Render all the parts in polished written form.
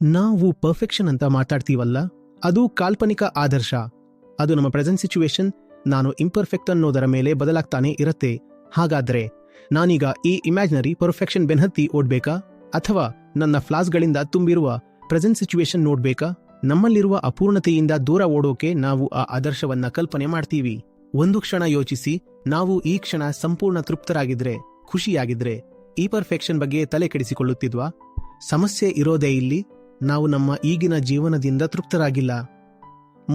ನಾವು ಪರ್ಫೆಕ್ಷನ್ ಅಂತ ಮಾತಾಡ್ತೀವಲ್ಲ, ಅದು ಕಾಲ್ಪನಿಕ ಆದರ್ಶ. ಅದು ನಮ್ಮ ಪ್ರೆಸೆಂಟ್ ಸಿಚುವೇಶನ್ ನಾನು ಇಂಪರ್ಫೆಕ್ಟ್ ಅನ್ನೋದರ ಮೇಲೆ ಬದಲಾಗ್ತಾನೆ ಇರತ್ತೆ. ಹಾಗಾದ್ರೆ ನಾನೀಗ ಈ ಇಮ್ಯಾಜಿನರಿ ಪರ್ಫೆಕ್ಷನ್ ಬೆನ್ನತ್ತಿ ಓಡ್ಬೇಕಾ, ಅಥವಾ ನನ್ನ ಫ್ಲಾಸ್ಗಳಿಂದ ತುಂಬಿರುವ ಪ್ರೆಸೆಂಟ್ ಸಿಚುವೇಶನ್ ನೋಡ್ಬೇಕಾ? ನಮ್ಮಲ್ಲಿರುವ ಅಪೂರ್ಣತೆಯಿಂದ ದೂರ ಓಡೋಕೆ ನಾವು ಆ ಆದರ್ಶವನ್ನ ಕಲ್ಪನೆ ಮಾಡ್ತೀವಿ. ಒಂದು ಕ್ಷಣ ಯೋಚಿಸಿ, ನಾವು ಈ ಕ್ಷಣ ಸಂಪೂರ್ಣ ತೃಪ್ತರಾಗಿದ್ರೆ, ಖುಷಿಯಾಗಿದ್ರೆ, ಈ ಪರ್ಫೆಕ್ಷನ್ ಬಗ್ಗೆ ತಲೆ ಕೆಡಿಸಿಕೊಳ್ಳುತ್ತಿದ್ವಾ? ಸಮಸ್ಯೆ ಇರೋದೇ ಇಲ್ಲಿ, ನಾವು ನಮ್ಮ ಈಗಿನ ಜೀವನದಿಂದ ತೃಪ್ತರಾಗಿಲ್ಲ.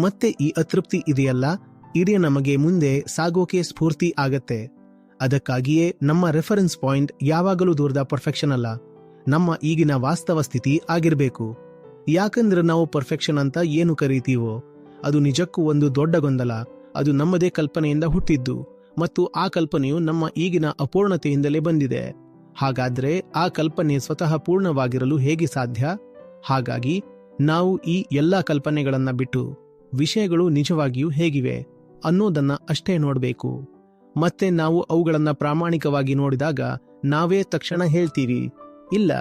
ಮತ್ತೆ ಈ ಅತೃಪ್ತಿ ಇದೆಯಲ್ಲ, ಇಡೀ ನಮಗೆ ಮುಂದೆ ಸಾಗೋಕೆ ಸ್ಫೂರ್ತಿ ಆಗತ್ತೆ. ಅದಕ್ಕಾಗಿಯೇ ನಮ್ಮ ರೆಫರೆನ್ಸ್ ಪಾಯಿಂಟ್ ಯಾವಾಗಲೂ ದೂರದ ಪರ್ಫೆಕ್ಷನ್ ಅಲ್ಲ, ನಮ್ಮ ಈಗಿನ ವಾಸ್ತವ ಸ್ಥಿತಿ ಆಗಿರಬೇಕು. ಯಾಕಂದ್ರೆ ನಾವು ಪರ್ಫೆಕ್ಷನ್ ಅಂತ ಏನು ಕರೀತೀವೋ ಅದು ನಿಜಕ್ಕೂ ಒಂದು ದೊಡ್ಡ ಗೊಂದಲ. ಅದು ನಮ್ಮದೇ ಕಲ್ಪನೆಯಿಂದ ಹುಟ್ಟಿದ್ದು, ಮತ್ತು ಆ ಕಲ್ಪನೆಯು ನಮ್ಮ ಈಗಿನ ಅಪೂರ್ಣತೆಯಿಂದಲೇ ಬಂದಿದೆ. ಹಾಗಾದ್ರೆ ಆ ಕಲ್ಪನೆ ಸ್ವತಃ ಪೂರ್ಣವಾಗಿರಲು ಹೇಗೆ ಸಾಧ್ಯ? ಹಾಗಾಗಿ ನಾವು ಈ ಎಲ್ಲಾ ಕಲ್ಪನೆಗಳನ್ನ ಬಿಟ್ಟು ವಿಷಯಗಳು ನಿಜವಾಗಿಯೂ ಹೇಗಿವೆ ಅನ್ನೋದನ್ನ ಅಷ್ಟೇ ನೋಡಬೇಕು. ಮತ್ತೆ ನಾವು ಅವುಗಳನ್ನ ಪ್ರಾಮಾಣಿಕವಾಗಿ ನೋಡಿದಾಗ ನಾವೇ ತಕ್ಷಣ ಹೇಳ್ತೀವಿ, ಇಲ್ಲ,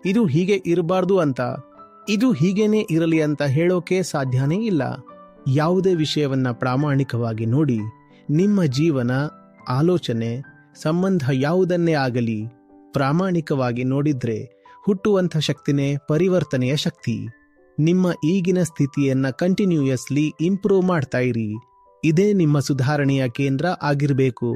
ಇದು ಹೀಗೆ ಇರಬಾರ್ದು ಅಂತ. ಇದು ಹೀಗೇನೆ ಇರಲಿ ಅಂತ ಹೇಳೋಕೆ ಸಾಧ್ಯನೇ ಇಲ್ಲ. ಯಾವುದೇ ವಿಷಯವನ್ನ ಪ್ರಾಮಾಣಿಕವಾಗಿ ನೋಡಿ, ನಿಮ್ಮ ಜೀವನ, ಆಲೋಚನೆ, ಸಂಬಂಧ ಯಾವುದನ್ನೇ ಆಗಲಿ ಪ್ರಾಮಾಣಿಕವಾಗಿ ನೋಡಿದ್ರೆ ಹುಟ್ಟುವಂಥ ಶಕ್ತಿನೇ ಪರಿವರ್ತನೆಯ ಶಕ್ತಿ. ನಿಮ್ಮ ಈಗಿನ ಸ್ಥಿತಿಯನ್ನ ಕಂಟಿನ್ಯೂಯಸ್ಲಿ ಇಂಪ್ರೂವ್ ಮಾಡ್ತಾ ಇರಿ. ಇದೇ ನಿಮ್ಮ ಸುಧಾರಣೆಯ ಕೇಂದ್ರ ಆಗಿರಬೇಕು.